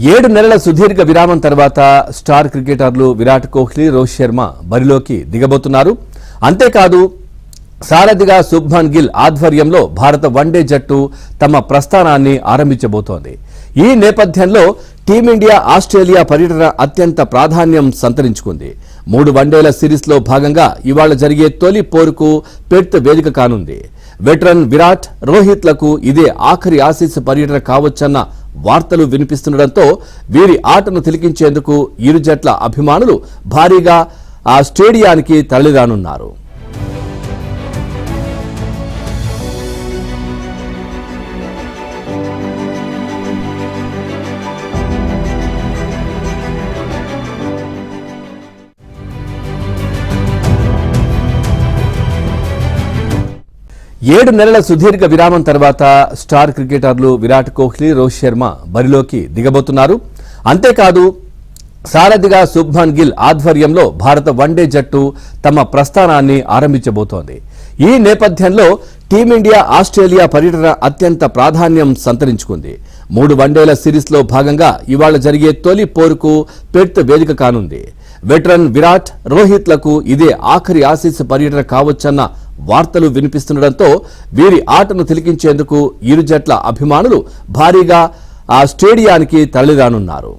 7 నెలల సుదీర్ఘ విరామం తర్వాత స్టార్ క్రికెటర్లు విరాట్ కోహ్లీ, రోహిత్ శర్మ బరిలోకి దిగబోతున్నారు. అంతేకాదు సారథిగా శుభ్మన్ గిల్ ఆధ్వర్యంలో భారత వన్డే జట్టు తమ ప్రస్థానాన్ని ఆరంభించబోతోంది. ఈ నేపథ్యంలో టీమిండియా ఆస్ట్రేలియా పర్యటన అత్యంత ప్రాధాన్యం సంతరించుకుంది. 3 వన్డేల సిరీస్లో భాగంగా ఇవాళ జరిగే తొలి పోరుకు పెర్త్ వేదిక కానుంది. వెటరన్ విరాట్, రోహిత్లకు ఇదే ఆఖరి ఆసీస్ పర్యటన కావచ్చన్న వార్తలు వినిపిస్తుండటంతో వీరి ఆటను తిలకించేందుకు ఇరు జట్ల అభిమానులు భారీగా ఆ స్టేడియానికి తరలిరానున్నారు. ఏడు నెలల సుదీర్ఘ విరామం తర్వాత స్టార్ క్రికెటర్లు విరాట్ కోహ్లీ, రోహిత్ శర్మ బరిలోకి దిగబోతున్నారు. అంతేకాదు సారథిగా శుభ్మన్ గిల్ ఆధ్వర్యంలో భారత వన్డే జట్టు తమ ప్రస్థానాన్ని ఆరంభించబోతోంది. ఈ నేపథ్యంలో టీమిండియా ఆస్ట్రేలియా పర్యటన అత్యంత ప్రాధాన్యం సంతరించుకుంది. 3 వన్డేల సిరీస్లో భాగంగా ఇవాళ జరిగే తొలి పోరుకు పెర్త్ వేదిక కానుంది. వెటరన్ విరాట్, రోహిత్లకు ఇదే ఆఖరి ఆసీస్ పర్యటన కావచ్చన్న వార్తలు వినిపిస్తుండటంతో వీరి ఆటను తిలకించేందుకు ఇరు జట్ల అభిమానులు భారీగా ఆ స్టేడియానికి తరలిరానున్నారు.